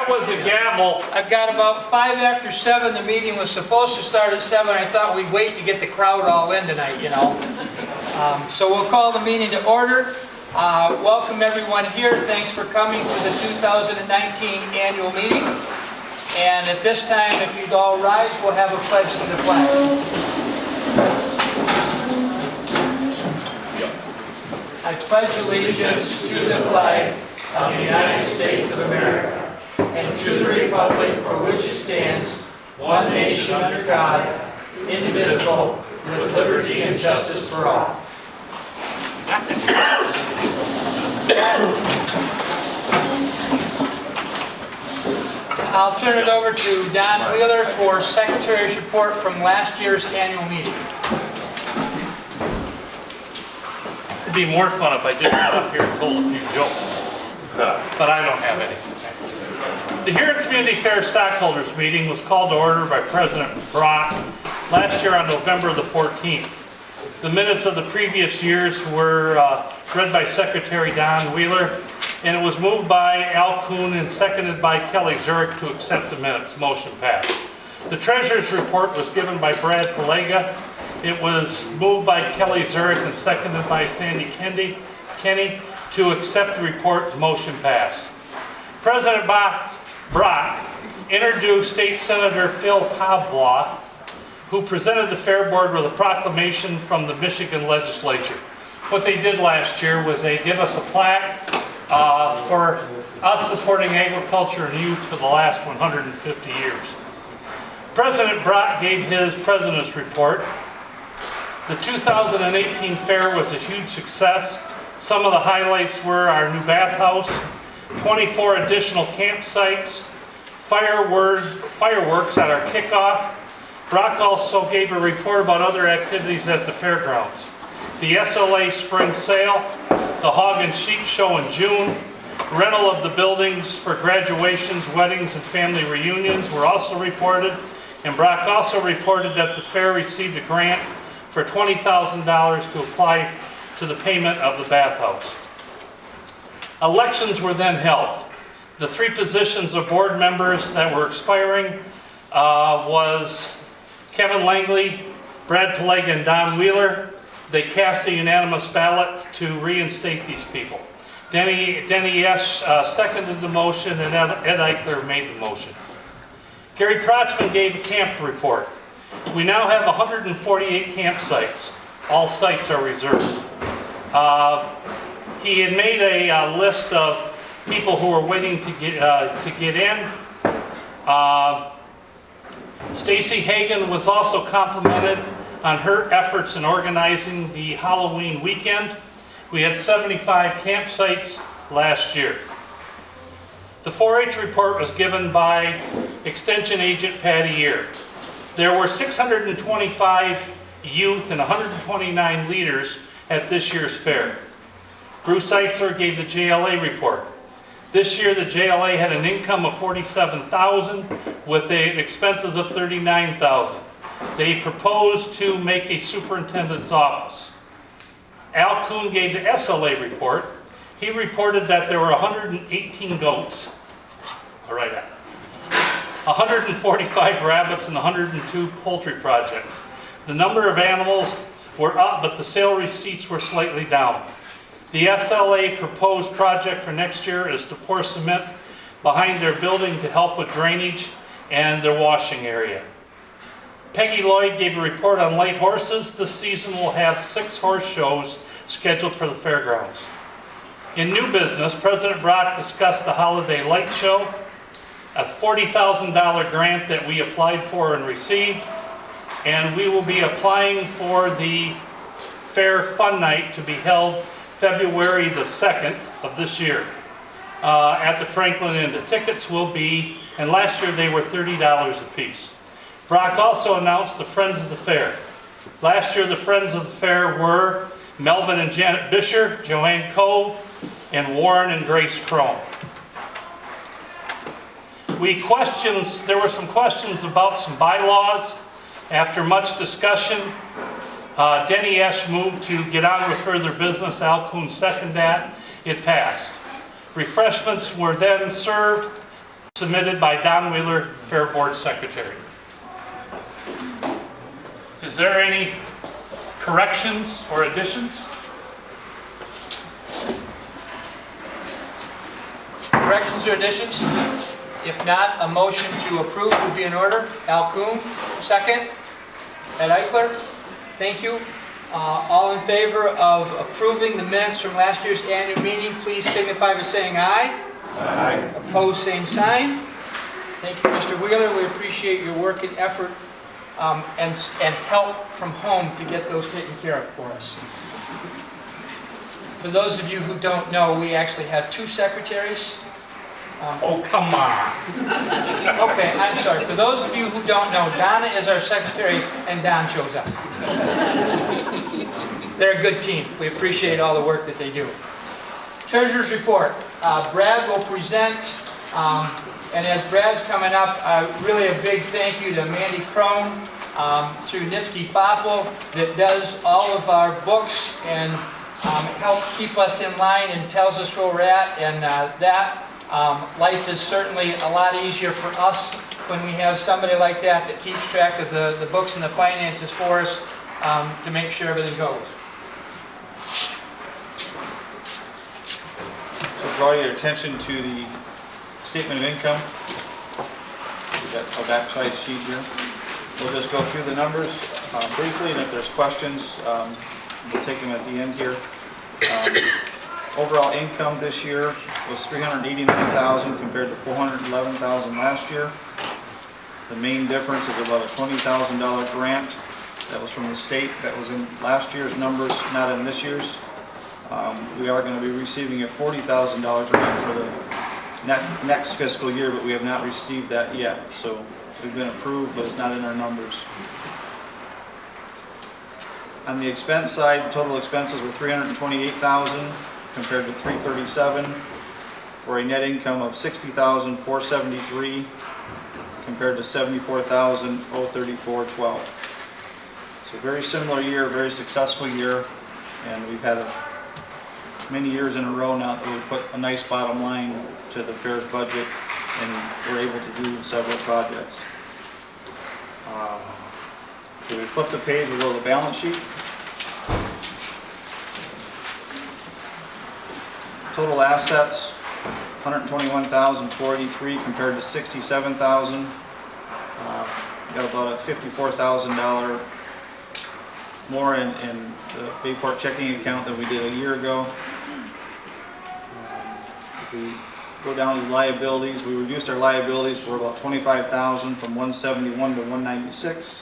That was a gavel. I've got about 5 after 7. The meeting was supposed to start at 7. I thought we'd wait to get the crowd all in tonight, you know. So we'll call the meeting to order. Welcome everyone here. Thanks for coming to the 2019 annual meeting. And at this time, if you'd all rise, we'll have a pledge to the flag. I pledge allegiance to the flag of the United States of America and to the republic for which it stands, one nation under God, indivisible, with liberty and justice for all. I'll turn it over to Don Wheeler for Secretary's report from last year's annual meeting. It'd be more fun if I just got up here and told a few jokes, but I don't have any. The Huron Community Fair Stockholders Meeting was called to order by President Brock last year on November the 14th. The minutes of the previous years were read by Secretary Don Wheeler, and it was moved by Al Kuhn and seconded by Kelly Zurich to accept the minutes. Motion passed. The Treasurer's report was given by Brad Palega. It was moved by Kelly Zurich and seconded by Sandy Kenny to accept the report. Motion passed. President Brock introduced State Senator Phil Pavloff, who presented the Fair Board with a proclamation from the Michigan legislature. What they did last year was they give us a plaque for us supporting agriculture and youth for the last 150 years. President Brock gave his president's report. The 2018 fair was a huge success. Some of the highlights were our new bathhouse, 24 additional campsites, fireworks at our kickoff. Brock also gave a report about other activities at the fairgrounds. The SLA spring sale, the hog and sheep show in June, rental of the buildings for graduations, weddings, and family reunions were also reported. And Brock also reported that the fair received a grant for $20,000 to apply to the payment of the bathhouse. Elections were then held. The 3 positions of board members that were expiring was Kevin Langley, Brad Palega, and Don Wheeler. They cast a unanimous ballot to reinstate these people. Denny Esch seconded the motion, and Ed Eichler made the motion. Gary Protzman gave a camp report. We now have 148 campsites. All sites are reserved. He had made a list of people who were waiting to get in. Stacy Hagan was also complimented on her efforts in organizing the Halloween weekend. We had 75 campsites last year. The 4-H report was given by Extension Agent Patty Ear. There were 625 youth and 129 leaders at this year's fair. Bruce Eisler gave the JLA report. This year the JLA had an income of $47,000 with expenses of $39,000. They proposed to make a superintendent's office. Al Kuhn gave the SLA report. He reported that there were 118 goats, 145 rabbits, and 102 poultry projects. The number of animals were up, but the sale receipts were slightly down. The SLA proposed project for next year is to pour cement behind their building to help with drainage and their washing area. Peggy Lloyd gave a report on light horses. This season we'll have 6 horse shows scheduled for the fairgrounds. In new business, President Brock discussed the Holiday Light Show, a $40,000 grant that we applied for and received, and we will be applying for the Fair Fun Night to be held February the 2nd of this year at the Franklin Inn. The tickets will be, and last year they were $30 a piece. Brock also announced the Friends of the Fair. Last year the Friends of the Fair were Melvin and Janet Bisher, Joanne Cove, and Warren and Grace Crone. There were some questions about some bylaws. After much discussion, Denny Esch moved to get on with further business. Al Kuhn seconded that. It passed. Refreshments were then served. submitted by Don Wheeler, Fair Board Secretary. Is there any corrections or additions? Corrections or additions? If not, a motion to approve would be in order. Al Kuhn, second. Ed Eichler, thank you. All in favor of approving the minutes from last year's annual meeting, please signify by saying aye. Aye. Opposed, same sign. Thank you, Mr. Wheeler. We appreciate your work and effort and help from home to get those taken care of for us. For those of you who don't know, we actually have two secretaries. Oh, come on. Okay, I'm sorry. For those of you who don't know, Donna is our secretary and Don shows up. They're a good team. We appreciate all the work that they do. Treasurer's report. Brad will present, and as Brad's coming up, really a big thank you to Mandy Crone through Nitsky Popple that does all of our books and helps keep us in line and tells us where we're at, and life is certainly a lot easier for us when we have somebody like that that keeps track of the books and the finances for us to make sure everything goes. So draw your attention to the statement of income. We've got a backside sheet here. We'll just go through the numbers briefly, and if there's questions, we'll take them at the end here. Overall income this year was $389,000 compared to $411,000 last year. The main difference is about a $20,000 grant that was from the state that was in last year's numbers, not in this year's. We are going to be receiving a $40,000 grant for the next fiscal year, but we have not received that yet. So we've been approved, but it's not in our numbers. On the expense side, total expenses were $328,000 compared to $337,000, for a net income of $60,473 compared to $74,034.12. So very similar year, very successful year, and we've had many years in a row now that we've put a nice bottom line to the fair's budget, and we're able to do several projects. So we flip the page, we'll go to the balance sheet. Total assets, $121,483 compared to $67,000. Got about a $54,000 more in the Bayport checking account than we did a year ago. If we go down to the liabilities, we reduced our liabilities for about $25,000 from $171 to $196.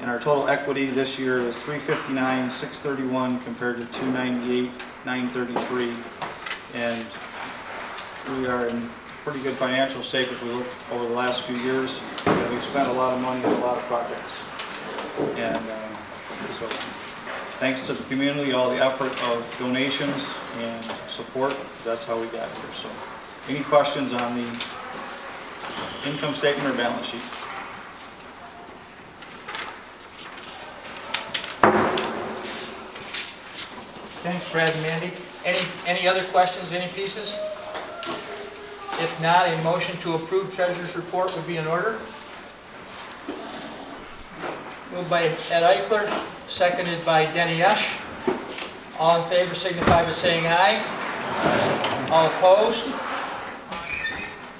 And our total equity this year is $359,631 compared to $298,933. And we are in pretty good financial shape if we look over the last few years. We've spent a lot of money on a lot of projects. And so thanks to the community, all the effort of donations and support, that's how we got here. So any questions on the income statement or balance sheet? Thanks, Brad and Mandy. Any other questions, any pieces? If not, a motion to approve treasurer's report would be in order. Moved by Ed Eichler, seconded by Denny Esch. All in favor signify by saying aye. All opposed?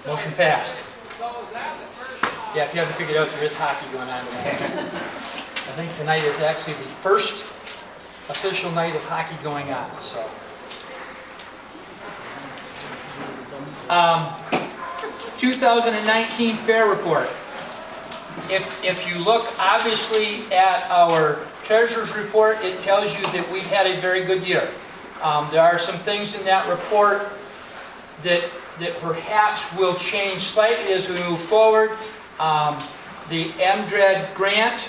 Motion passed. Yeah, if you haven't figured out, there is hockey going on tonight. I think tonight is actually the first official night of hockey going on. So, 2019 fair report. If you look obviously at our treasurer's report, it tells you that we've had a very good year. There are some things in that report that perhaps will change slightly as we move forward. The MDRED grant,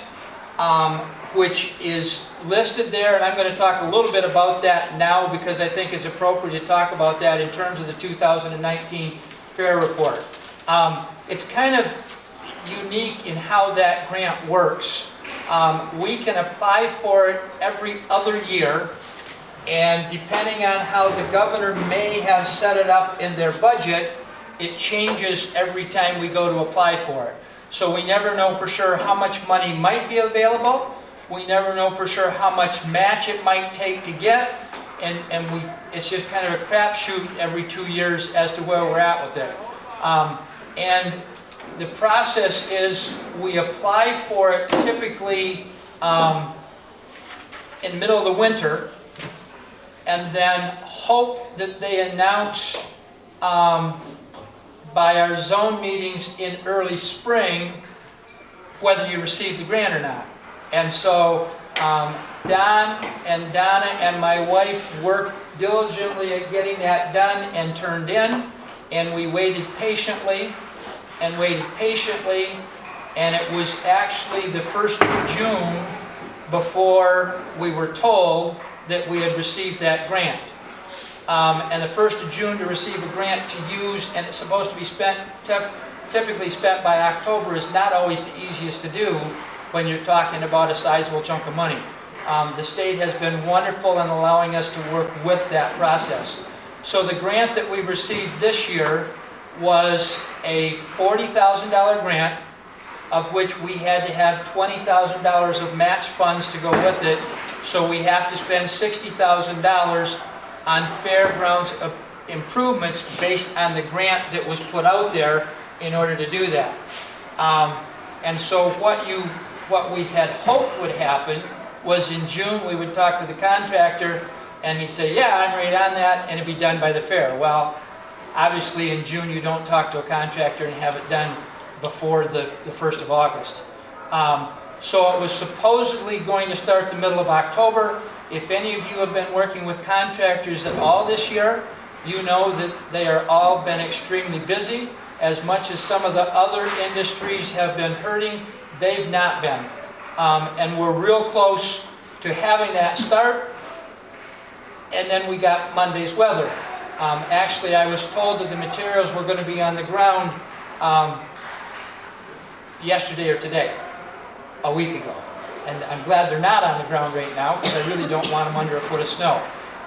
which is listed there, and I'm going to talk a little bit about that now because I think it's appropriate to talk about that in terms of the 2019 fair report. It's kind of unique in how that grant works. We can apply for it every other year, and depending on how the governor may have set it up in their budget, it changes every time we go to apply for it. So we never know for sure how much money might be available. We never know for sure how much match it might take to get. And it's just kind of a crapshoot every 2 years as to where we're at with it. And the process is we apply for it typically in the middle of the winter, and then hope that they announce by our zone meetings in early spring whether you receive the grant or not. And so Don and Donna and my wife worked diligently at getting that done and turned in, and we waited patiently and waited patiently, and it was actually the 1st of June before we were told that we had received that grant. And the 1st of June to receive a grant to use, and it's supposed to be spent, typically spent by October, is not always the easiest to do when you're talking about a sizable chunk of money. The state has been wonderful in allowing us to work with that process. So the grant that we received this year was a $40,000 grant, of which we had to have $20,000 of match funds to go with it. So we have to spend $60,000 on fairgrounds improvements based on the grant that was put out there in order to do that. And so what we had hoped would happen was in June we would talk to the contractor and he'd say, yeah, I'm right on that, and it'd be done by the fair. Well, obviously in June you don't talk to a contractor and have it done before the 1st of August. So it was supposedly going to start the middle of October. If any of you have been working with contractors at all this year, you know that they are all been extremely busy. As much as some of the other industries have been hurting, they've not been. And we're real close to having that start. And then we got Monday's weather. Actually, I was told that the materials were going to be on the ground yesterday or today, a week ago. And I'm glad they're not on the ground right now, because I really don't want them under a foot of snow.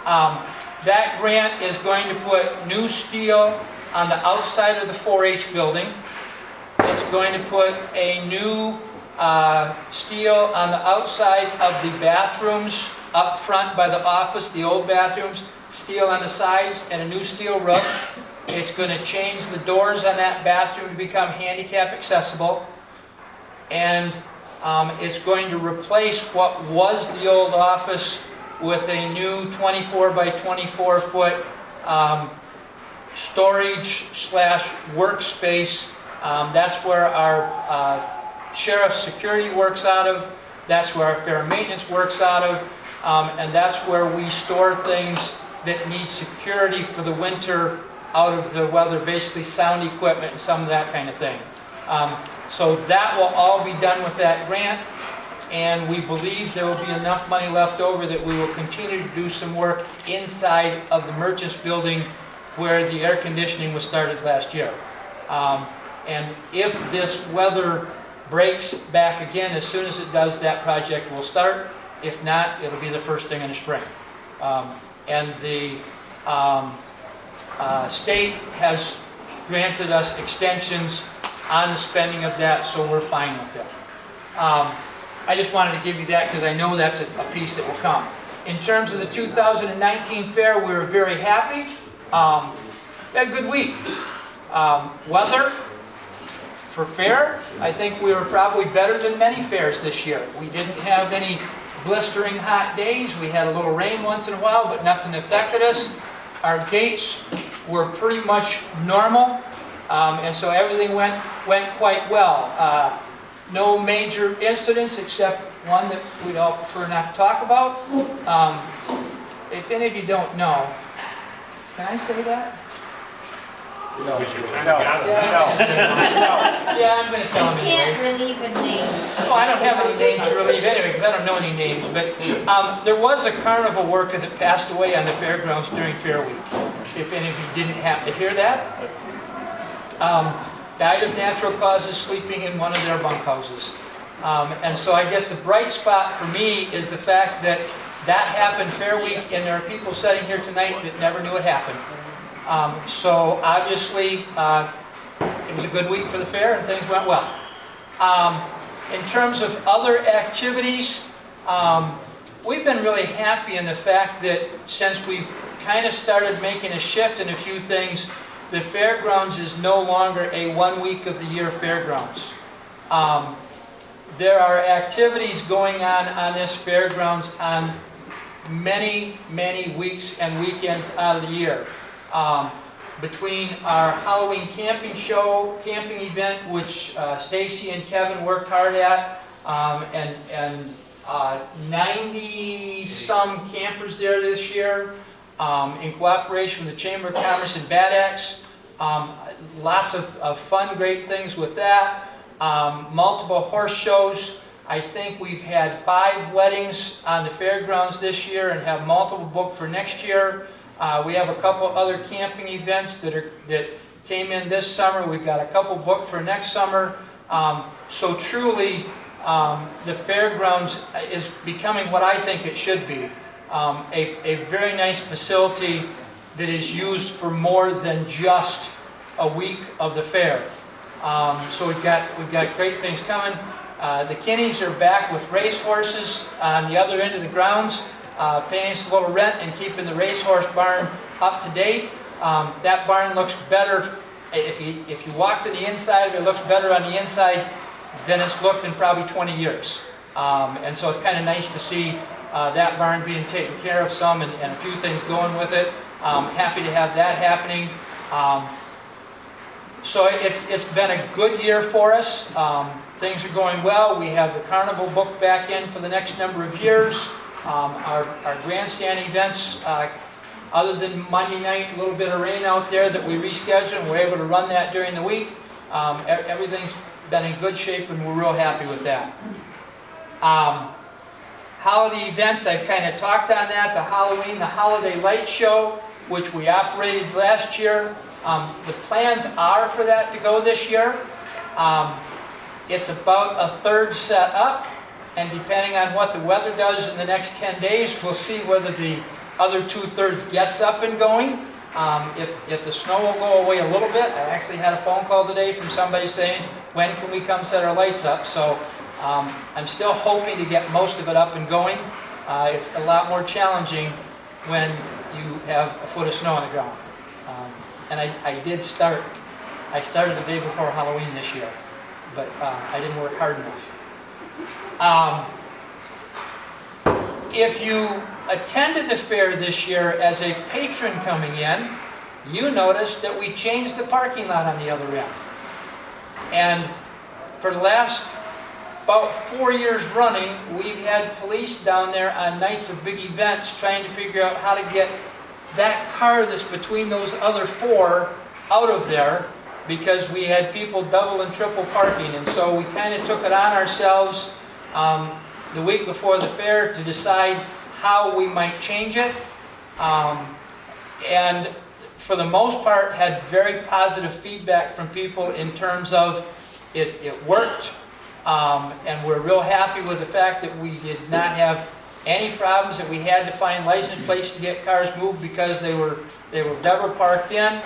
That grant is going to put new steel on the outside of the 4-H building. It's going to put a new steel on the outside of the bathrooms up front by the office, the old bathrooms, steel on the sides, and a new steel roof. It's going to change the doors on that bathroom to become handicap accessible. And it's going to replace what was the old office with a new 24 by 24 foot storage / workspace. That's where our sheriff's security works out of. That's where our fair maintenance works out of. And that's where we store things that need security for the winter out of the weather, basically sound equipment and some of that kind of thing. So that will all be done with that grant, and we believe there will be enough money left over that we will continue to do some work inside of the Merchants Building where the air conditioning was started last year. And if this weather breaks back again, as soon as it does, that project will start. If not, it'll be the first thing in the spring. And the state has granted us extensions on the spending of that, so we're fine with it. I just wanted to give you that because I know that's a piece that will come. In terms of the 2019 fair, we were very happy. We had a good week. Weather for fair, I think we were probably better than many fairs this year. We didn't have any blistering hot days. We had a little rain once in a while, but nothing affected us. Our gates were pretty much normal, and so everything went quite well. No major incidents except one that we'd all prefer not to talk about. If any of you don't know, can I say that? No. Yeah, I'm going to tell them You anyway. can't relieve a name. Oh, I don't have any names to relieve anyway, because I don't know any names, but there was a carnival worker that passed away on the fairgrounds during Fair Week. If any of you didn't happen to hear that. Died of natural causes sleeping in one of their bunkhouses. And so I guess the bright spot for me is the fact that that happened Fair Week, and there are people sitting here tonight that never knew it happened. So obviously, it was a good week for the fair and things went well. In terms of other activities, we've been really happy in the fact that since we've kind of started making a shift in a few things, the fairgrounds is no longer a 1 week of the year fairgrounds. There are activities going on this fairgrounds on many, many weeks and weekends out of the year. Between our Halloween camping event, which Stacy and Kevin worked hard at, and 90-some campers there this year, in cooperation with the Chamber of Commerce and Bad Axe. Lots of fun, great things with that. Multiple horse shows. I think we've had 5 weddings on the fairgrounds this year and have multiple booked for next year. We have a couple other camping events that came in this summer. We've got a couple booked for next summer. So truly, the fairgrounds is becoming what I think it should be. A very nice facility that is used for more than just a week of the fair. So we've got great things coming. The Kinneys are back with race horses on the other end of the grounds, paying us a little rent and keeping the racehorse barn up to date. That barn looks better, if you walk to the inside, it looks better on the inside than it's looked in probably 20 years. And so it's kind of nice to see that barn being taken care of some and a few things going with it. Happy to have that happening. So it's been a good year for us. Things are going well. We have the carnival booked back in for the next number of years. Our grandstand events, other than Monday night, a little bit of rain out there that we rescheduled, and we're able to run that during the week. Everything's been in good shape and we're real happy with that. Holiday events, I've kind of talked on that. The Halloween, the Holiday Light Show, which we operated last year. The plans are for that to go this year. It's about a third set up, and depending on what the weather does in the next 10 days, we'll see whether the other 2/3 gets up and going. If the snow will go away a little bit, I actually had a phone call today from somebody saying, when can we come set our lights up? So I'm still hoping to get most of it up and going. It's a lot more challenging when you have a foot of snow on the ground. And I started the day before Halloween this year, but I didn't work hard enough. If you attended the fair this year as a patron coming in, you noticed that we changed the parking lot on the other end. And for the last about 4 years running, we've had police down there on nights of big events trying to figure out how to get that car that's between those other 4 out of there, because we had people double and triple parking. And so we kind of took it on ourselves the week before the fair to decide how we might change it. And for the most part had very positive feedback from people in terms of it worked. And we're real happy with the fact that we did not have any problems, that we had to find license plates to get cars moved because they were double parked in.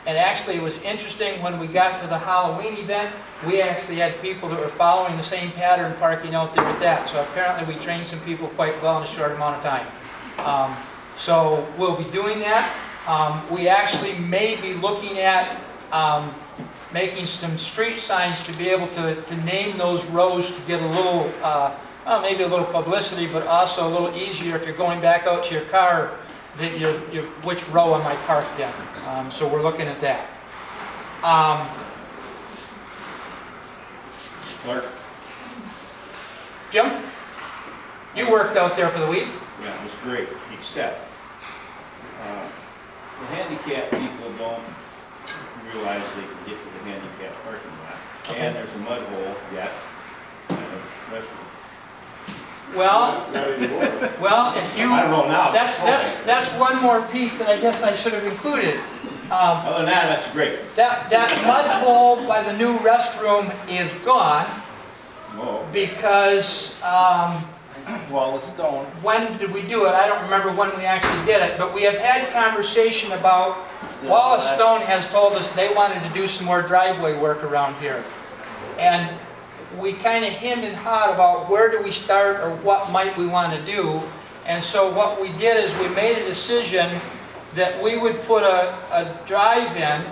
And actually it was interesting, when we got to the Halloween event, we actually had people that were following the same pattern parking out there with that. So apparently we trained some people quite well in a short amount of time. So we'll be doing that. We actually may be looking at making some street signs to be able to name those rows to get a little, maybe a little publicity, but also a little easier if you're going back out to your car, that which row am I parked in. So we're looking at that. Clark? Jim, you worked out there for the week. Yeah, it was great, except the handicapped people don't realize they can get to the handicapped parking lot. Okay. And there's a mud hole yet in the restroom. Well, if you, I don't know now. that's one more piece that I guess I should have included. Other than that, that's great. That mud hole by the new restroom is gone Whoa. because Wallace Stone. When did we do it? I don't remember when we actually did it, but we have had conversation about, Wallace Stone has told us they wanted to do some more driveway work around here. And we kind of hemmed and hawed about where do we start or what might we want to do. And so what we did is we made a decision that we would put a drive-in.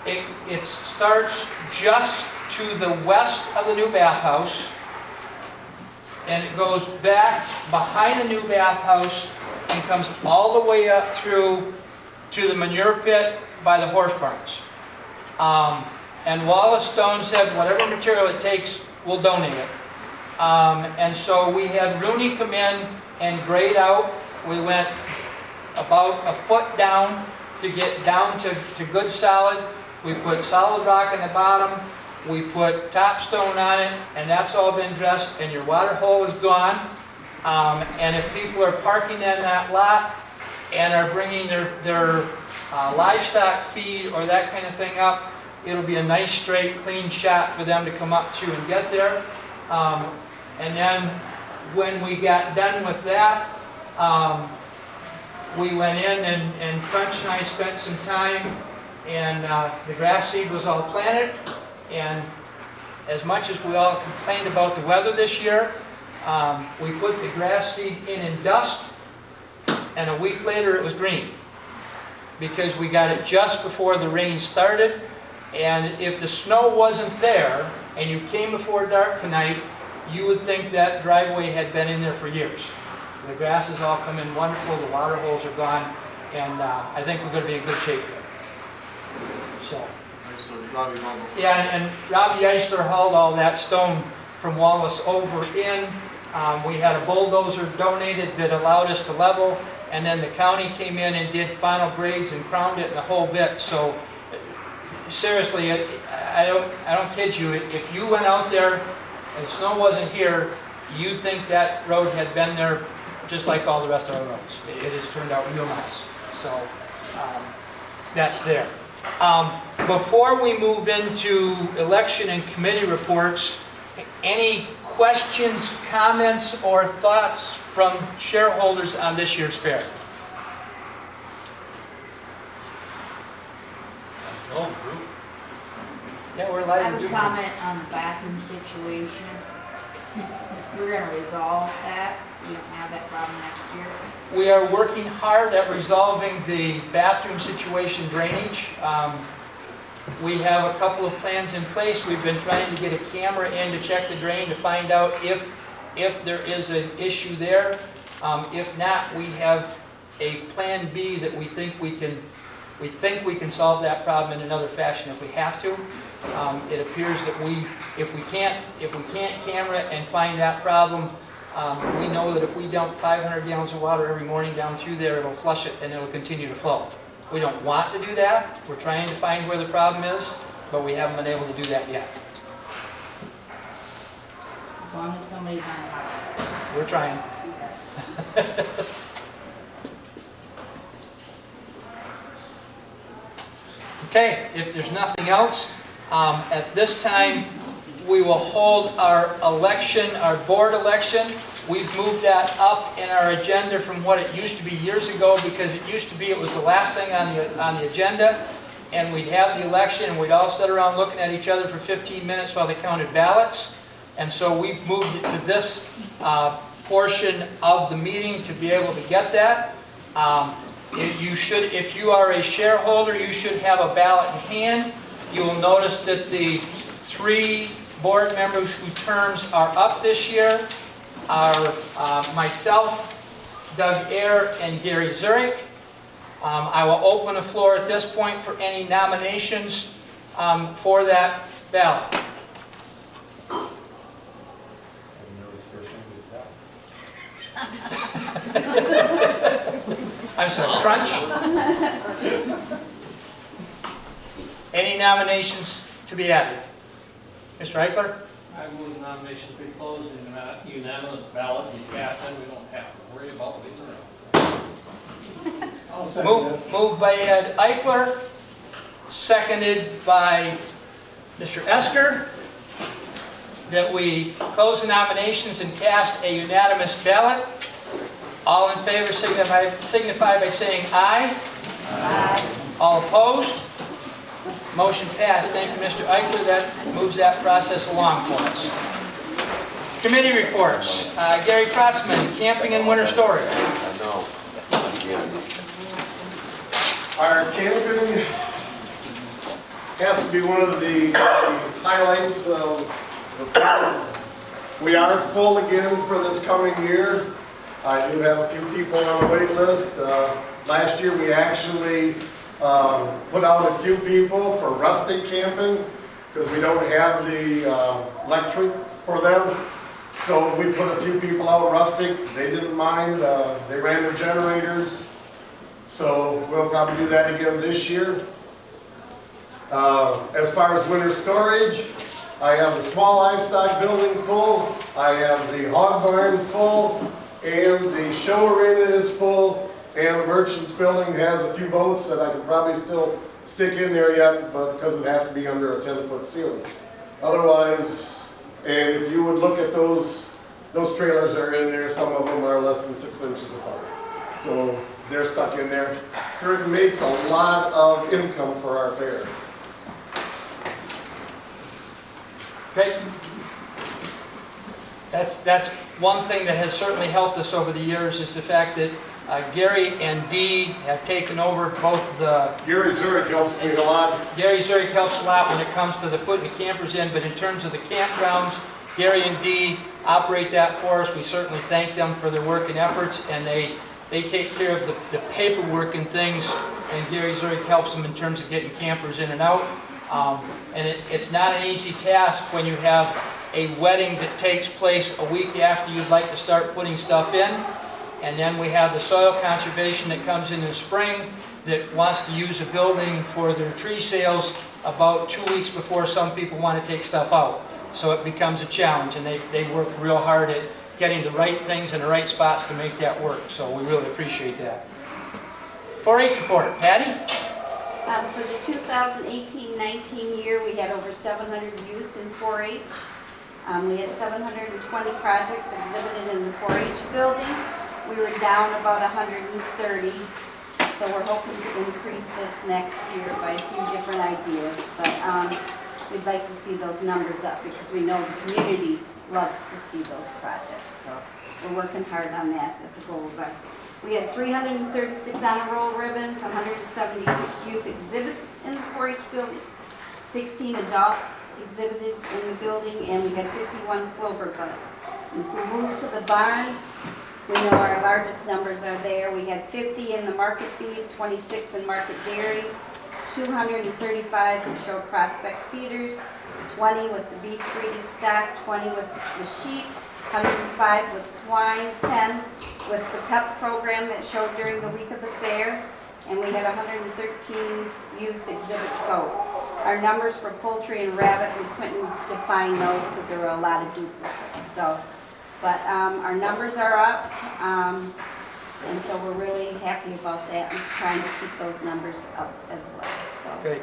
It starts just to the west of the new bathhouse, and it goes back behind the new bathhouse and comes all the way up through to the manure pit by the horse barns. And Wallace Stone said, whatever material it takes, we'll donate it. And so we had Rooney come in and grade out. We went about a foot down to get down to good solid. We put solid rock in the bottom. We put topstone on it, and that's all been dressed, and your water hole is gone. And if people are parking in that lot and are bringing their livestock feed or that kind of thing up, it'll be a nice, straight, clean shot for them to come up through and get there. And then when we got done with that, we went in and Crunch and I spent some time, and the grass seed was all planted. And as much as we all complained about the weather this year, we put the grass seed in dust, and a week later it was green. Because we got it just before the rain started, and if the snow wasn't there, and you came before dark tonight, you would think that driveway had been in there for years. The grass has all come in wonderful, the water holes are gone, and I think we're going to be in good shape there. So. Yeah, and Robbie Eisler hauled all that stone from Wallace over in. We had a bulldozer donated that allowed us to level, and then the county came in and did final grades and crowned it and the whole bit. So seriously, I don't kid you. If you went out there and snow wasn't here, you'd think that road had been there just like all the rest of our roads. It has turned out real nice. So that's there. Before we move into election and committee reports, any questions, comments, or thoughts from shareholders on this year's fair? Yeah, we're I allowed have to a do comment on the bathroom situation. We're gonna resolve that, so we don't have that problem next year. We are working hard at resolving the bathroom situation, drainage. We have a couple of plans in place. We've been trying to get a camera in to check the drain to find out if there is an issue there. If not, we have a plan B that we think we can solve that problem in another fashion if we have to. It appears that if we can't camera and find that problem, we know that if we dump 500 gallons of water every morning down through there, it'll flush it and it'll continue to flow. We don't want to do that. We're trying to find where the problem is, but we haven't been able to do that yet. As long as somebody's on it. We're trying. Okay, if there's nothing else, at this time, we will hold our election, our board election. We've moved that up in our agenda from what it used to be years ago, because it used to be it was the last thing on the agenda, and we'd have the election and we'd all sit around looking at each other for 15 minutes while they counted ballots. And so we've moved it to this portion of the meeting to be able to get that. If you are a shareholder, you should have a ballot in hand. You will notice that the 3 board members whose terms are up this year are myself, Doug Ayer, and Gary Zurich. I will open the floor at this point for any nominations for that ballot. I'm sorry, Crunch? Any nominations to be added? Mr. Eichler? I move nominations be closed and unanimous ballot be cast, and we don't have to worry about leaving it. Moved by Ed Eichler, seconded by Mr. Esker. that we close the nominations and cast a unanimous ballot. All in favor signify by saying aye. Aye. All opposed? Motion passed. Thank you, Mr. Eichler. That moves that process along for us. Committee reports. Gary Protzman, camping and winter storage. Our camping has to be one of the highlights of the fall. We are full again for this coming year. I do have a few people on the wait list. Last year we actually put out a few people for rustic camping because we don't have the electric for them. So we put a few people out rustic. They didn't mind. They ran their generators. So we'll probably do that again this year. As far as winter storage, I have the small livestock building full. I have the hog barn full, and the show arena is full, and the merchants building has a few boats that I could probably still stick in there yet, but because it has to be under a 10-foot ceiling. Otherwise, and if you would look at those trailers that are in there, some of them are less than 6 inches apart. So they're stuck in there. It makes a lot of income for our fair. Great. That's one thing that has certainly helped us over the years is the fact that Gary and Dee have taken over both the... Gary Zurich helps me a lot. Gary Zurich helps a lot when it comes to the putting the campers in, but in terms of the campgrounds, Gary and Dee operate that for us. We certainly thank them for their work and efforts, and they take care of the paperwork and things, and Gary Zurich helps them in terms of getting campers in and out. And it's not an easy task when you have a wedding that takes place a week after you'd like to start putting stuff in. And then we have the soil conservation that comes in the spring that wants to use a building for their tree sales about 2 weeks before some people want to take stuff out. So it becomes a challenge, and they work real hard at getting the right things in the right spots to make that work. So we really appreciate that. 4-H report. Patty? For the 2018-19 year, we had over 700 youth in 4-H. We had 720 projects exhibited in the 4-H building. We were down about 130, so we're hoping to increase this next year by a few different ideas. But we'd like to see those numbers up because we know the community loves to see those projects. So we're working hard on that. That's a goal of ours. We had 336 honor roll ribbons, 176 youth exhibits in the 4-H building, 16 adults exhibited in the building, and we had 51 clover buds. And if we move to the barns, we know our largest numbers are there. We had 50 in the market beef, 26 in market dairy, 235 in show prospect feeders, 20 with the beef breeding stock, 20 with the sheep, 105 with swine, 10 with the PEP program that showed during the week of the fair, and we had 113 youth exhibit goats. Our numbers for poultry and rabbit, we couldn't define those because there were a lot of duplicates. So, but our numbers are up, and so we're really happy about that and trying to keep those numbers up as well. So. Great.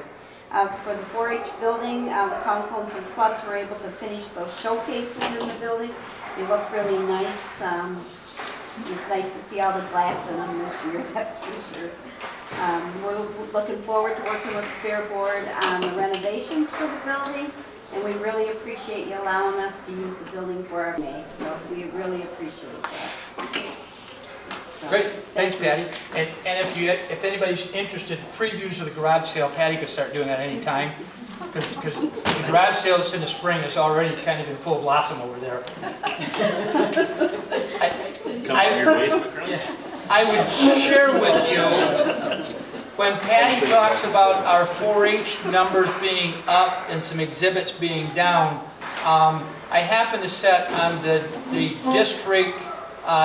For the 4-H building, the council and some clubs were able to finish those showcases in the building. They look really nice. It's nice to see all the glass in them this year, that's for sure. We're looking forward to working with the Fair Board on the renovations for the building, and we really appreciate you allowing us to use the building for our May. So we really appreciate that. Great, thanks Patty. And if anybody's interested, previews of the garage sale, Patty could start doing that any time. Because the garage sale that's in the spring is already kind of in full blossom over there. I would share with you, when Patty talks about our 4-H numbers being up and some exhibits being down, I happen to sit on the district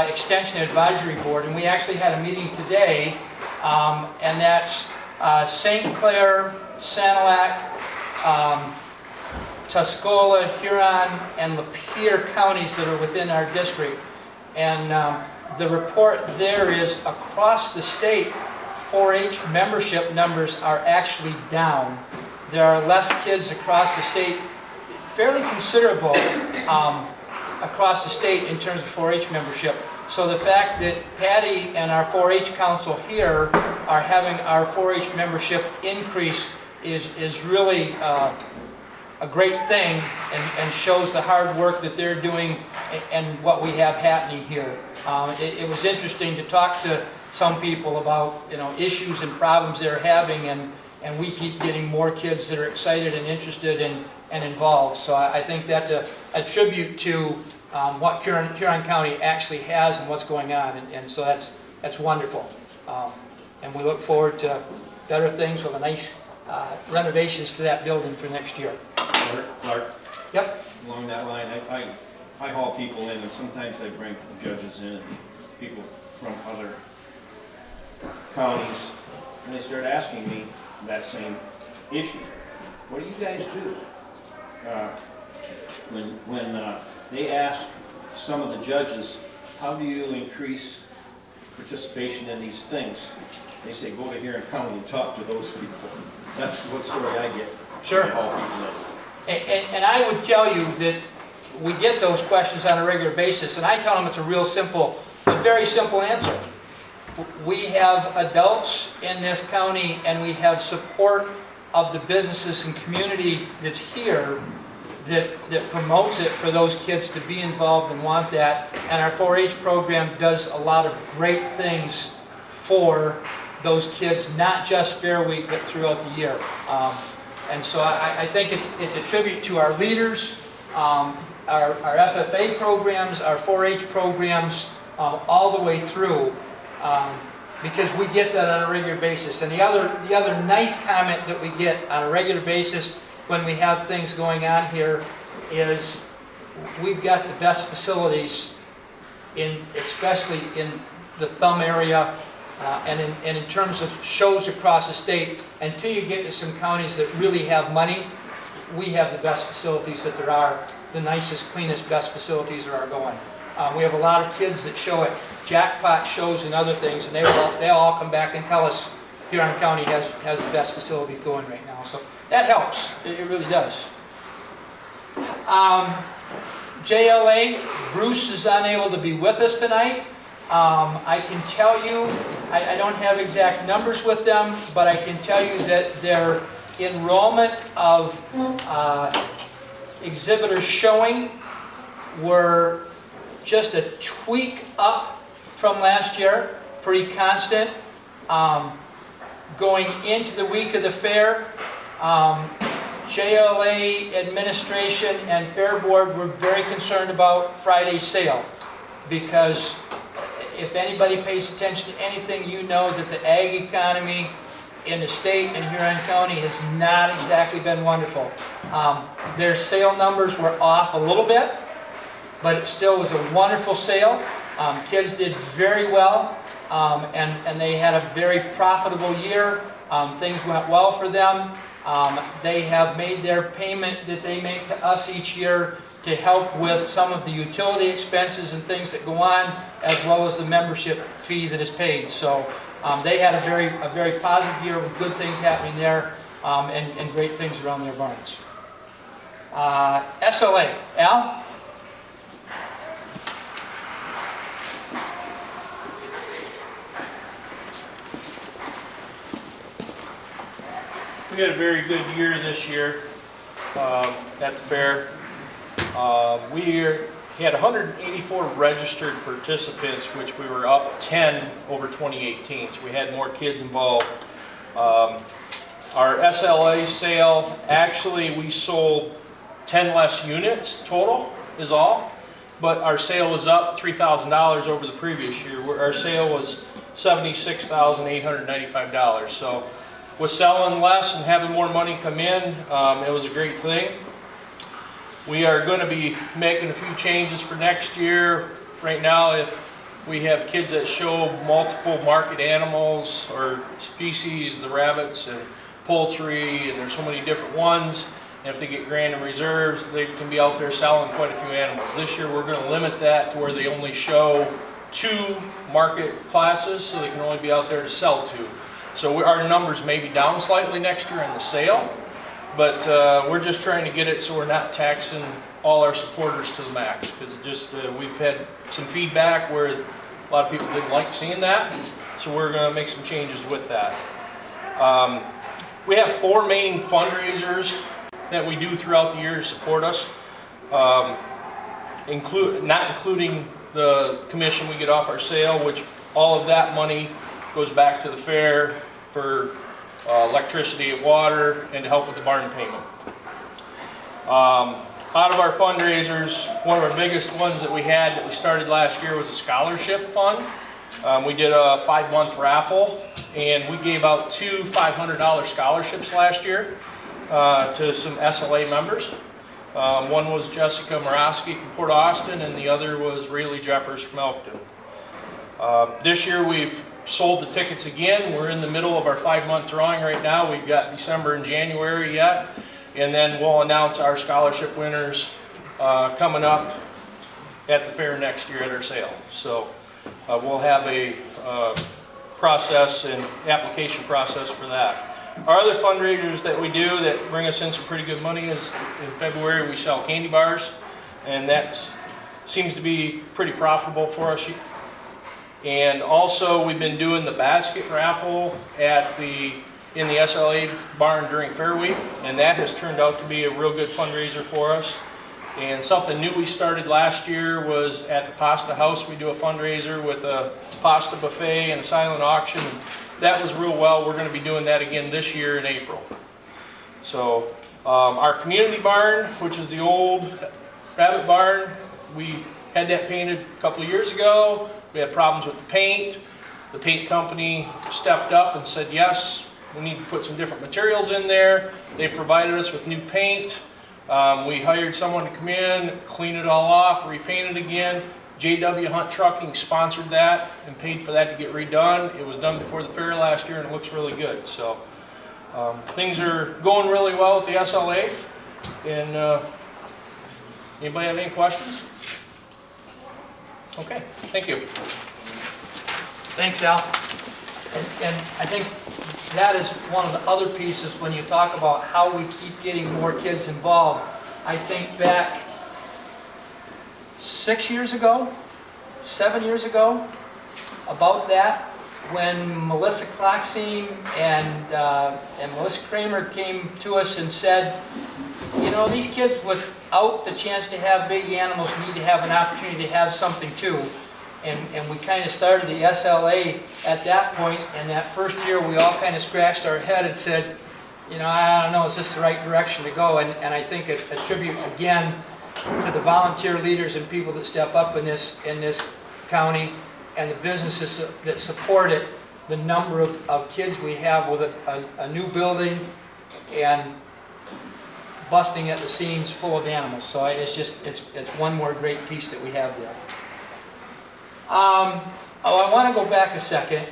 Extension Advisory Board, and we actually had a meeting today, and that's St. Clair, Sanilac, Tuscola, Huron, and Lapeer counties that are within our district. And the report there is across the state, 4-H membership numbers are actually down. There are less kids across the state. fairly considerable across the state in terms of 4-H membership. So the fact that Patty and our 4-H council here are having our 4-H membership increase is really a great thing, and shows the hard work that they're doing and what we have happening here. It was interesting to talk to some people about, you know, issues and problems they're having, and we keep getting more kids that are excited and interested and involved. So I think that's a tribute to what Huron County actually has and what's going on, and so that's wonderful. And we look forward to better things with a nice renovations to that building for next year. Clark, Yep. along that line, I haul people in, and sometimes I bring judges in and people from other counties, and they start asking me that same issue. What do you guys do? When they ask some of the judges, how do you increase participation in these things? They say, go to Huron County and talk to those people. That's what story I get. Sure. I haul people in. And I would tell you that we get those questions on a regular basis, and I tell them it's a very simple answer. We have adults in this county, and we have support of the businesses and community that's here that promotes it for those kids to be involved and want that. And our 4-H program does a lot of great things for those kids, not just Fair Week, but throughout the year. And so I think it's a tribute to our leaders, our FFA programs, our 4-H programs, all the way through, because we get that on a regular basis. And the other nice comment that we get on a regular basis when we have things going on here is we've got the best facilities, especially in the Thumb area, and in terms of shows across the state. Until you get to some counties that really have money, we have the best facilities that there are, the nicest, cleanest, best facilities there are going. We have a lot of kids that show at jackpot shows and other things, and they'll all come back and tell us Huron County has the best facilities going right now. So that helps. It really does. JLA, Bruce is unable to be with us tonight. I can tell you, I don't have exact numbers with them, but I can tell you that their enrollment of exhibitors showing were just a tweak up from last year, pretty constant. Going into the week of the fair, JLA administration and Fair Board were very concerned about Friday's sale, because if anybody pays attention to anything, you know that the ag economy in the state and Huron County has not exactly been wonderful. Their sale numbers were off a little bit, but it still was a wonderful sale. Kids did very well, and they had a very profitable year. Things went well for them. They have made their payment that they make to us each year to help with some of the utility expenses and things that go on, as well as the membership fee that is paid. So they had a very positive year with good things happening there, and great things around their barns. SLA, Al? We had a very good year this year at the fair. We had 184 registered participants, which we were up 10 over 2018, so we had more kids involved. Our SLA sale, actually we sold 10 less units total is all, but our sale was up $3,000 over the previous year. Our sale was $76,895, so with selling less and having more money come in, it was a great thing. We are going to be making a few changes for next year. Right now, if we have kids that show multiple market animals or species, the rabbits and poultry, and there's so many different ones, and if they get grand and reserves, they can be out there selling quite a few animals. This year, we're going to limit that to where they only show 2 market classes, so they can only be out there to sell 2. So our numbers may be down slightly next year in the sale, But we're just trying to get it so we're not taxing all our supporters to the max, because we've had some feedback where a lot of people didn't like seeing that, so we're going to make some changes with that. We have 4 main fundraisers that we do throughout the year to support us, not including the commission we get off our sale, which all of that money goes back to the fair for electricity and water and to help with the barn payment. Out of our fundraisers, one of our biggest ones that we had that we started last year was a scholarship fund. We did a 5-month raffle, and we gave out 2 $500 scholarships last year to some SLA members. One was Jessica Morosky from Port Austin, and the other was Rayleigh Jeffers from Elkton. This year we've sold the tickets again. We're in the middle of our 5-month drawing right now. We've got December and January yet, and then we'll announce our scholarship winners coming up at the fair next year at our sale. So we'll have a process and application process for that. Our other fundraisers that we do that bring us in some pretty good money is in February we sell candy bars, and that seems to be pretty profitable for us. And also we've been doing the basket raffle in the SLA barn during Fair Week, and that has turned out to be a real good fundraiser for us. And something new we started last year was at the Pasta House. We do a fundraiser with a pasta buffet and a silent auction. That was real well. We're going to be doing that again this year in April. So our community barn, which is the old rabbit barn, we had that painted a couple of years ago. We had problems with the paint. The paint company stepped up and said, yes, we need to put some different materials in there. They provided us with new paint. We hired someone to come in, clean it all off, repaint it again. JW Hunt Trucking sponsored that and paid for that to get redone. It was done before the fair last year and it looks really good. So things are going really well with the SLA. And anybody have any questions? Okay, thank you. Thanks, Al. And I think that is one of the other pieces when you talk about how we keep getting more kids involved. I think back 7 years ago, about that, when Melissa Kloxing and Melissa Kramer came to us and said, you know, these kids without the chance to have big animals need to have an opportunity to have something too. And we kind of started the SLA at that point, and that first year we all kind of scratched our head and said, you know, I don't know, is this the right direction to go? And I think a tribute again to the volunteer leaders and people that step up in this county and the businesses that support it, the number of kids we have with a new building and busting at the seams full of animals. So it's one more great piece that we have there. I want to go back a second.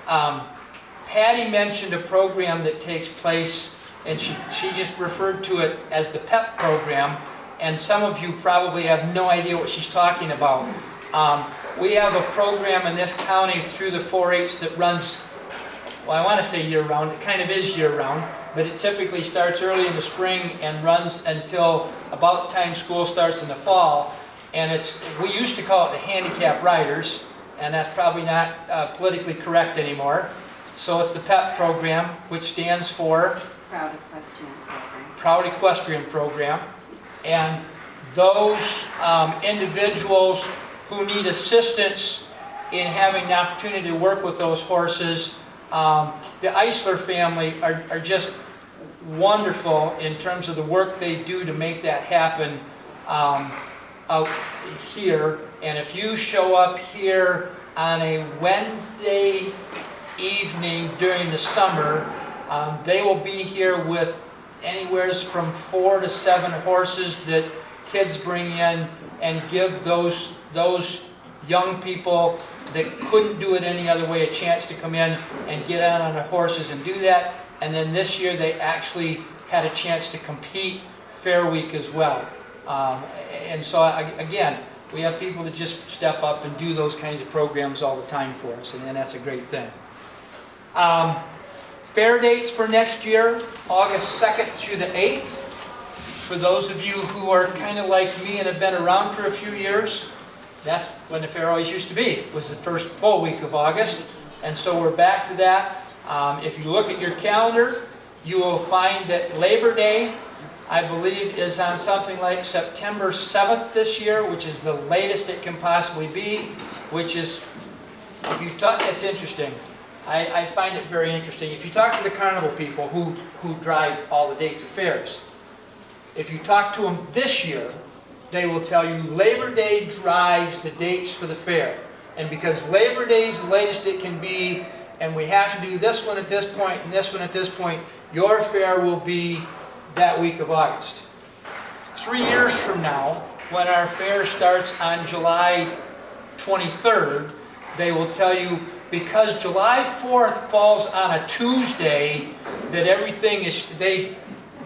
Patty mentioned a program that takes place, and she just referred to it as the PEP program, and some of you probably have no idea what she's talking about. We have a program in this county through the 4-H that runs, well, I want to say year-round. It kind of is year-round, but it typically starts early in the spring and runs until about the time school starts in the fall. And we used to call it the handicap riders, and that's probably not politically correct anymore. So it's the PEP program, which stands for Proud Equestrian Program. And those individuals who need assistance in having the opportunity to work with those horses, the Eisler family are just wonderful in terms of the work they do to make that happen out here. And if you show up here on a Wednesday evening during the summer, they will be here with anywhere from 4 to 7 horses that kids bring in and give those young people that couldn't do it any other way a chance to come in and get out on their horses and do that. And then this year they actually had a chance to compete Fair Week as well. And so again, we have people that just step up and do those kinds of programs all the time for us, and that's a great thing. Fair dates for next year, August 2nd through the 8th. For those of you who are kind of like me and have been around for a few years, that's when the fair always used to be, was the first full week of August. And so we're back to that. If you look at your calendar, you will find that Labor Day, I believe, is on something like September 7th this year, which is the latest it can possibly be, which is, if you talk, it's interesting. I find it very interesting. If you talk to the carnival people who drive all the dates of fairs, if you talk to them this year, they will tell you Labor Day drives the dates for the fair. And because Labor Day is the latest it can be, and we have to do this one at this point and this one at this point, your fair will be that week of August. 3 years from now, when our fair starts on July 23rd, they will tell you, because July 4th falls on a Tuesday, that everything is, they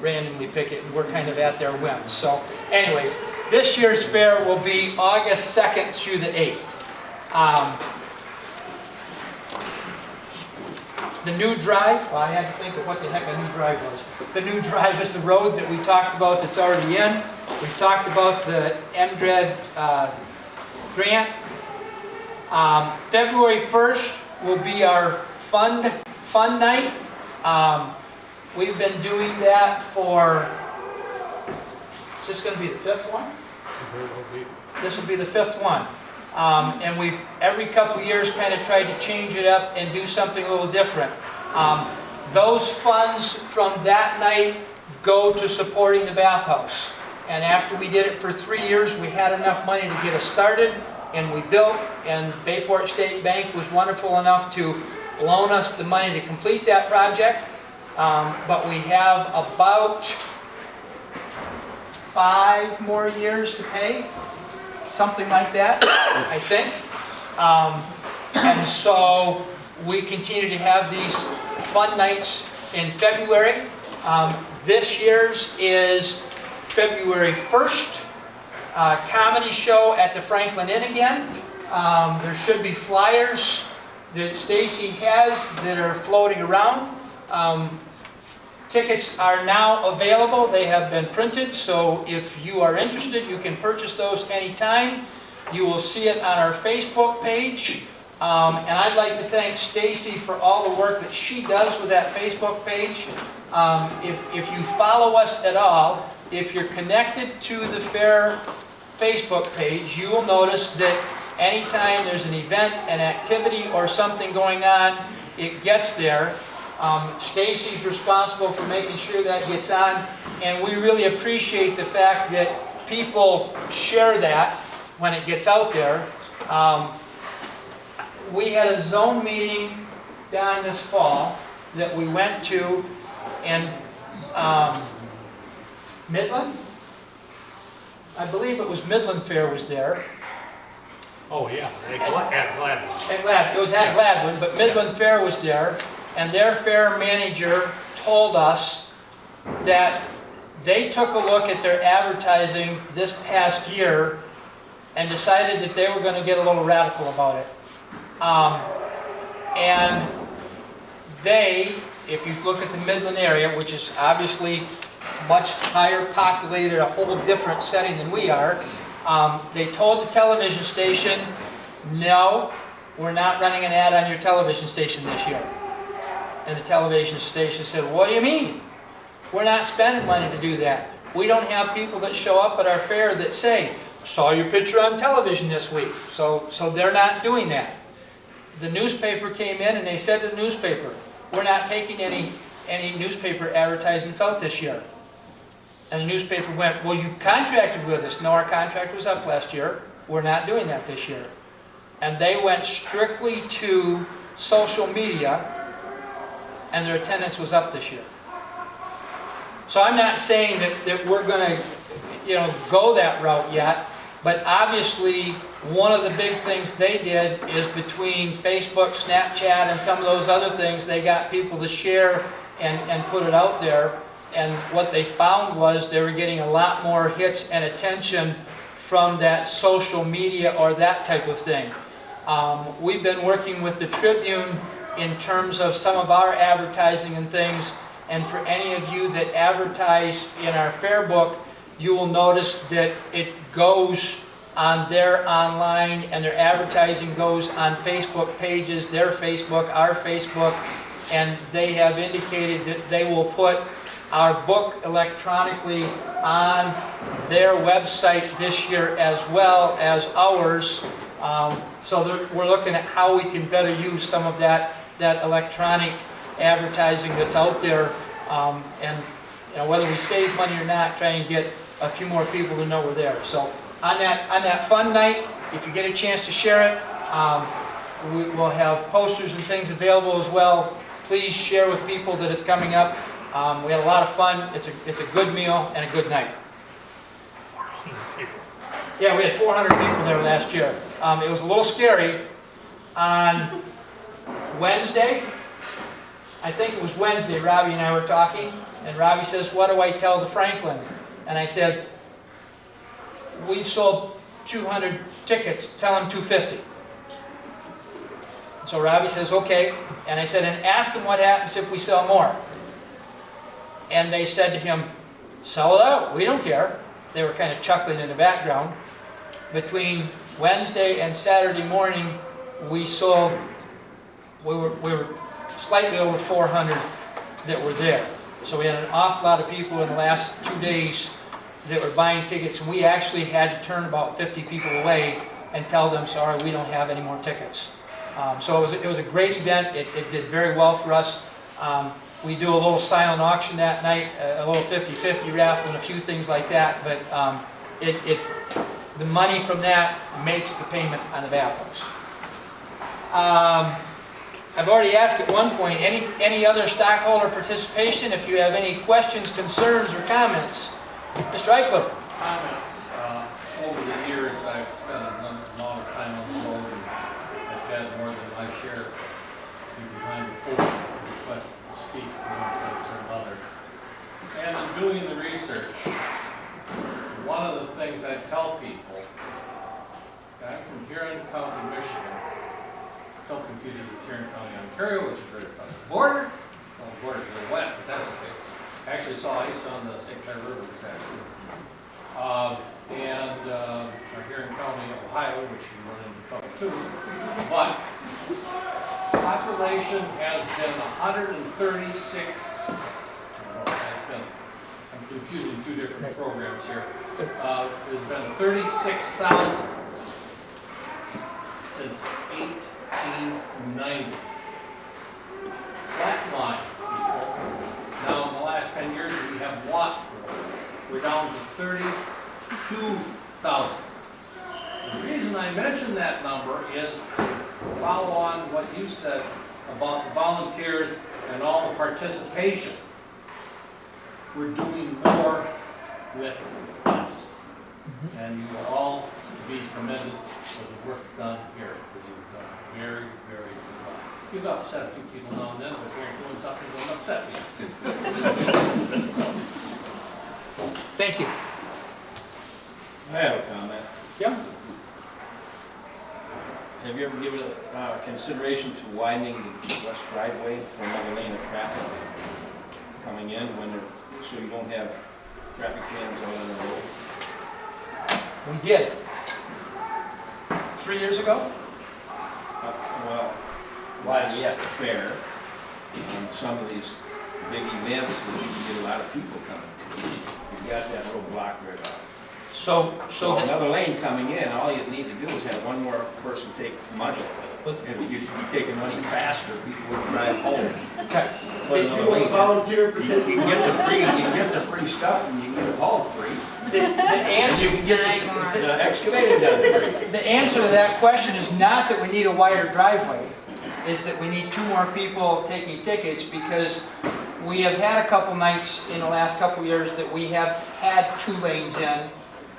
randomly pick it, and we're kind of at their whim. So anyways, this year's fair will be August 2nd through the 8th. The new drive, well, I had to think of what the heck a new drive was. The new drive is the road that we talked about that's already in. We've talked about the MDRED grant. February 1st will be our fun night. We've been doing that for, is this going to be the 5th one? This will be the 5th one. And we every couple years kind of tried to change it up and do something a little different. Those funds from that night go to supporting the bathhouse. And after we did it for 3 years, we had enough money to get us started, and we built, and Bayport State Bank was wonderful enough to loan us the money to complete that project. But we have about 5 more years to pay. Something like that, I think. And so we continue to have these fun nights in February. This year's is February 1st, comedy show at the Franklin Inn again. There should be flyers that Stacy has that are floating around. Tickets are now available. They have been printed, so if you are interested, you can purchase those anytime. You will see it on our Facebook page. And I'd like to thank Stacy for all the work that she does with that Facebook page. If you follow us at all, if you're connected to the fair Facebook page, you will notice that anytime there's an event, an activity, or something going on, it gets there. Stacy's responsible for making sure that gets on, and we really appreciate the fact that people share that when it gets out there. We had a zone meeting down this fall that we went to in Midland. I believe it was Midland Fair was there. Oh, yeah, at Gladwin. It was at Gladwin, but Midland Fair was there. And their fair manager told us that they took a look at their advertising this past year and decided that they were going to get a little radical about it. And they, if you look at the Midland area, which is obviously much higher populated, a whole different setting than we are, they told the television station, no, we're not running an ad on your television station this year. And the television station said, what do you mean? We're not spending money to do that. We don't have people that show up at our fair that say, saw your picture on television this week. So they're not doing that. The newspaper came in and they said to the newspaper, we're not taking any newspaper advertisements out this year. And the newspaper went, well, you contracted with us. No, our contract was up last year. We're not doing that this year. And they went strictly to social media, and their attendance was up this year. So I'm not saying that we're going to, go that route yet, but obviously one of the big things they did is between Facebook, Snapchat, and some of those other things, they got people to share and put it out there. And what they found was they were getting a lot more hits and attention from that social media or that type of thing. We've been working with the Tribune in terms of some of our advertising and things. And for any of you that advertise in our fair book, you will notice that it goes on their online, and their advertising goes on Facebook pages, their Facebook, our Facebook, and they have indicated that they will put our book electronically on their website this year as well as ours. So we're looking at how we can better use some of that electronic advertising that's out there, and whether we save money or not, try and get a few more people to know we're there. So on that fun night, if you get a chance to share it, we'll have posters and things available as well. Please share with people that it's coming up. We had a lot of fun. It's a good meal and a good night. 400 people. Yeah, we had 400 people there last year. It was a little scary. On Wednesday, I think it was Wednesday, Robbie and I were talking, and Robbie says, "What do I tell the Franklin?" And I said, "We've sold 200 tickets, tell them 250. So Robbie says, "Okay." And I said, "And ask them what happens if we sell more." And they said to him, "Sell it out, we don't care." They were kind of chuckling in the background. Between Wednesday and Saturday morning, we were slightly over 400 that were there. So we had an awful lot of people in the last 2 days that were buying tickets, and we actually had to turn about 50 people away and tell them, "Sorry, we don't have any more tickets." So it was a great event. It did very well for us. We do a little silent auction that night, a little 50-50 raffle and a few things like that, but the money from that makes the payment on the bathrooms. I've already asked at one point, any other stockholder participation? If you have any questions, concerns, or comments? Mr. Eichler. Comments. Over the years, I've spent a lot of time on the road, and I've had more than my share behind the podium request to speak for one place or another. And in doing the research, one of the things I tell people, I'm from Huron County, Michigan. Don't confuse it with Huron County, Ontario, which is right across the border. Well, the border's a little wet, but that's okay. I actually saw ice on the St. Clair River this afternoon. And Huron County, Ohio, which you run into trouble too. But population has been 136. I'm confusing two different programs here. There's been 36,000 since 1890. Flatline people. Now, in the last 10 years, we have lost growth. We're down to 32,000. The reason I mention that number is to follow on what you said about the volunteers and all the participation. We're doing more with us. And you are all to be commended for the work done here, because you've done very, very well. You've upset a few people now and then, but you're doing something that will upset me. Thank you. I have a comment. Yeah. Have you ever given consideration to widening the west driveway for another lane of traffic coming in so you don't have traffic jams out on the road? We did. 3 years ago? Well, at the fair, on some of these big events, that you can get a lot of people coming. You've got that little block right off. So another lane coming in, all you need to do is have one more person take money. And you'd be taking money faster, people would drive home. Okay. Did you want to volunteer for you can get the free stuff and you can get it hauled free. The answer, You can get the excavating done free. the answer to that question is not that we need a wider driveway, is that we need 2 more people taking tickets, because we have had a couple nights in the last couple years that we have had 2 lanes in,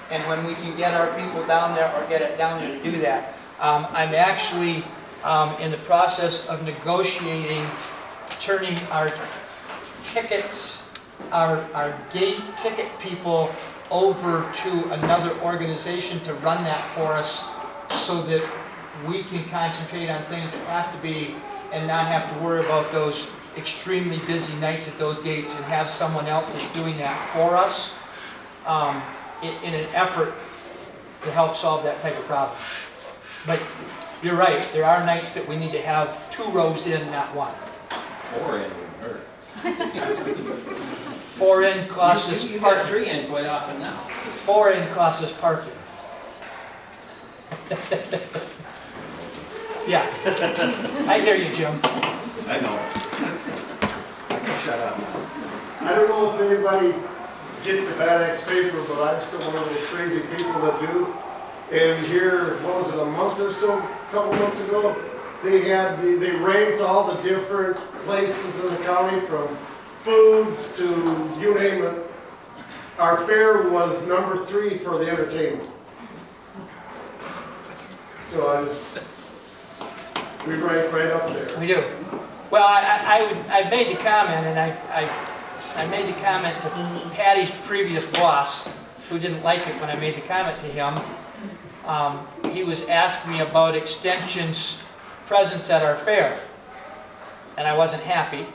and when we can get our people down there or get it down there to do that. I'm actually in the process of negotiating turning our tickets, our gate ticket people over to another organization to run that for us, so that we can concentrate on things that have to be and not have to worry about those extremely busy nights at those gates and have someone else that's doing that for us in an effort to help solve that type of problem. But you're right, there are nights that we need to have 2 rows in, not 1. 4 in would hurt. 4 in costs us You got parking. 3 in quite often now. 4 in costs us parking. Yeah, I hear you, Jim. I know. I can shut up now. I don't know if anybody gets the Bad Axe paper, but I'm still one of those crazy people that do. And here, what was it, a month or so, a couple months ago, they ranked all the different places in the county, from foods to you name it. Our fair was number 3 for the entertainment. So we rank right up there. We do. Well, I made the comment, and I made the comment to Patty's previous boss, who didn't like it when I made the comment to him. He was asking me about Extension's presence at our fair, and I wasn't happy.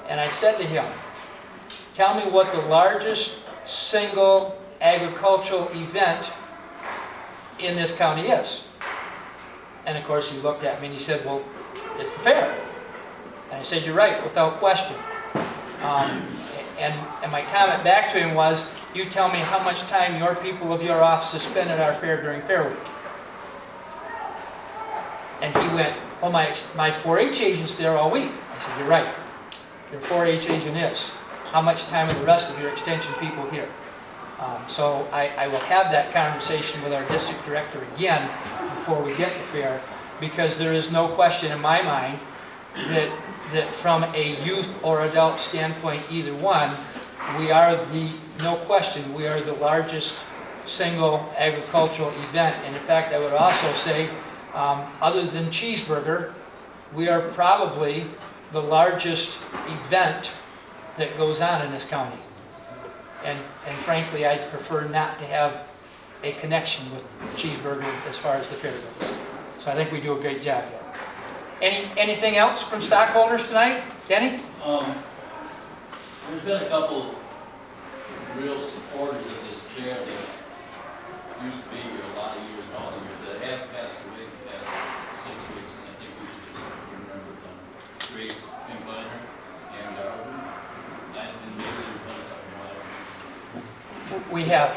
And I said to him, tell me what the largest single agricultural event in this county is. And of course he looked at me and he said, well, it's the fair. And I said, you're right, without question. And my comment back to him was, you tell me how much time your people of your offices spend at our fair during Fair Week. And he went, oh, my 4-H agent's there all week. I said, you're right. Your 4-H agent is. How much time are the rest of your extension people here? So I will have that conversation with our district director again before we get to fair, because there is no question in my mind that from a youth or adult standpoint, either one, we are no question, we are the largest single agricultural event. And in fact, I would also say, other than cheeseburger, we are probably the largest event that goes on in this county. And frankly, I'd prefer not to have a connection with cheeseburger as far as the fair goes. So I think we do a great job there. Anything else from stockholders tonight? Denny? There's been a couple real supporters of this fair that used to be here a lot of years and all the years that have passed away the past 6 weeks, and I think we should just remember them. Grace Finbeiner and maybe there's been a couple more. We have,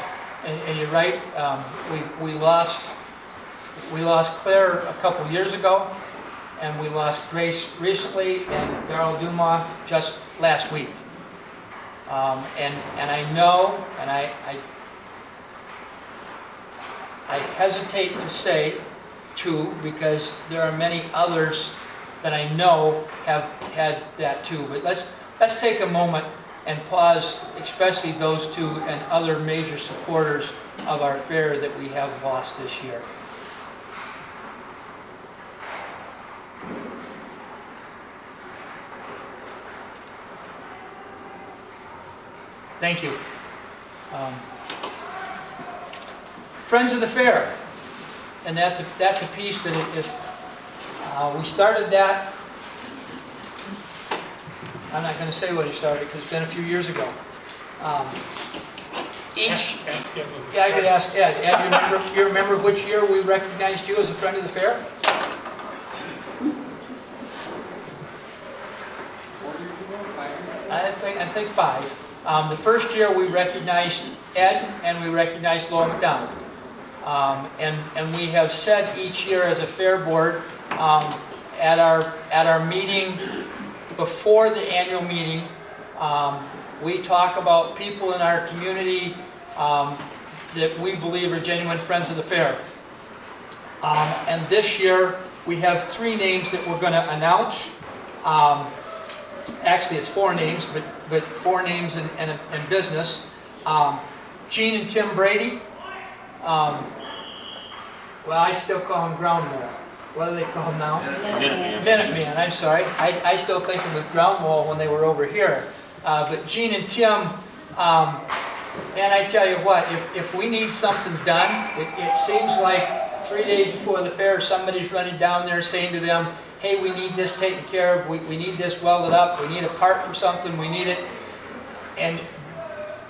and you're right. We lost Claire a couple years ago, and we lost Grace recently, and Darrell Dumas just last week. And I know, and I hesitate to say too, because there are many others that I know have had that too. But let's take a moment and pause, especially those 2 and other major supporters of our fair that we have lost this year. Thank you. Friends of the Fair, and that's a piece that it is. We started that. I'm not going to say what he started because it's been a few years ago. Ask Ed. Yeah, I could ask Ed. Ed, you remember which year we recognized you as a friend of the fair? I think 5. The first year we recognized Ed and we recognized Lowell McDonald. And we have said each year as a fair board, at our meeting, before the annual meeting, we talk about people in our community that we believe are genuine friends of the fair. And this year we have 3 names that we're going to announce. Actually, it's 4 names, but 4 names in business. Gene and Tim Brady. Well, I still call him Ground Mole. What do they call him now? Minuteman, I'm sorry. I still think of them with Ground Mole when they were over here. But Gene and Tim, and I tell you what, if we need something done, it seems like 3 days before the fair, somebody's running down there saying to them, hey, we need this taken care of, we need this welded up, we need a part for something, we need it. And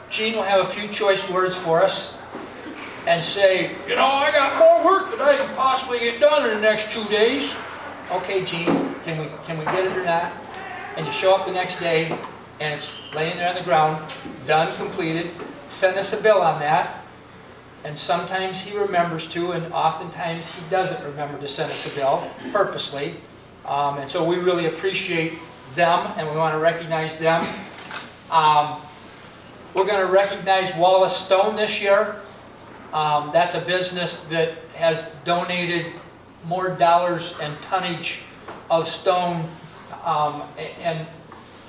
Gene will have a few choice words for us and say, you know, I got more work than I can possibly get done in the next 2 days. Okay, Gene, can we get it or not? And you show up the next day and it's laying there on the ground, done, completed. Send us a bill on that. And sometimes he remembers to, and oftentimes he doesn't remember to send us a bill purposely. And so we really appreciate them, and we want to recognize them. We're going to recognize Wallace Stone this year. That's a business that has donated more dollars and tonnage of stone. And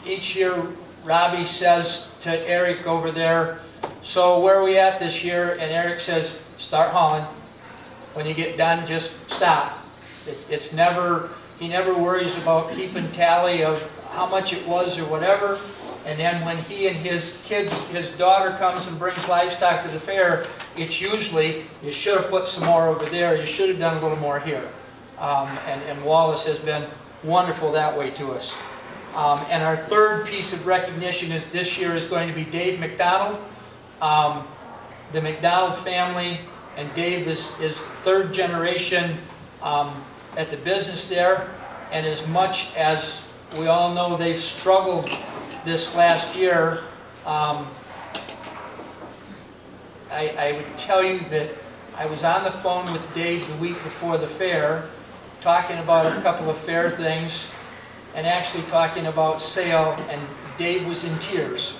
each year, Robbie says to Eric over there, so where are we at this year? And Eric says, start hauling. When you get done, just stop. It's never, he never worries about keeping tally of how much it was or whatever. And then when he and his kids, his daughter comes and brings livestock to the fair, it's usually, you should have put some more over there, you should have done a little more here. And Wallace has been wonderful that way to us. And our third piece of recognition is this year is going to be Dave McDonald. The McDonald family, and Dave is third generation at the business there. And as much as we all know they've struggled this last year, I would tell you that I was on the phone with Dave the week before the fair, talking about a couple of fair things, and actually talking about sale, and Dave was in tears.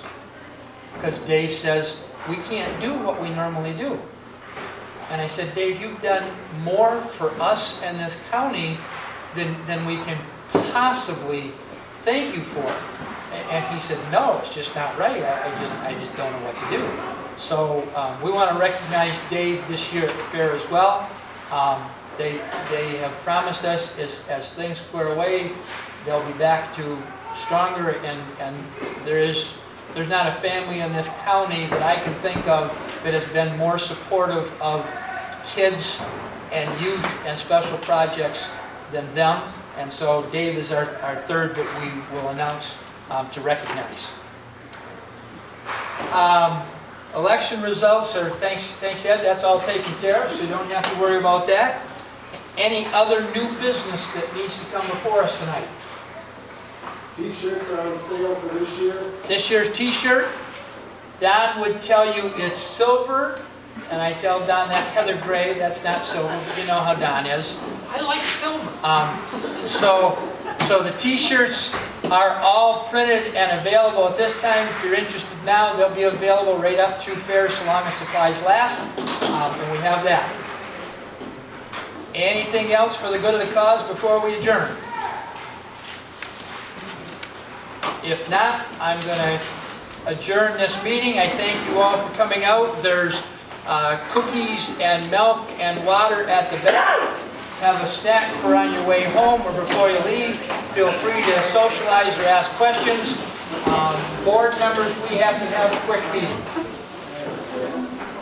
Because Dave says, we can't do what we normally do. And I said, Dave, you've done more for us and this county than we can possibly thank you for. And he said, no, it's just not right. I just don't know what to do. So we want to recognize Dave this year at the fair as well. They have promised us as things clear away, they'll be back to stronger, and there's not a family in this county that I can think of that has been more supportive of kids and youth and special projects than them. And so Dave is our third that we will announce to recognize. Election results are, thanks Ed, that's all taken care of, so you don't have to worry about that. Any other new business that needs to come before us tonight? T-shirts are on sale for this year. This year's t-shirt, Don would tell you it's silver, and I tell Don that's Heather Gray, that's not silver, but you know how Don is. I like silver. So the t-shirts are all printed and available at this time. If you're interested now, they'll be available right up through fair so long as supplies last, and we have that. Anything else for the good of the cause before we adjourn? If not, I'm going to adjourn this meeting. I thank you all for coming out. There's cookies and milk and water at the back. Have a snack for on your way home or before you leave. Feel free to socialize or ask questions. Board members, we have to have a quick meeting.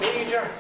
Meeting adjourned.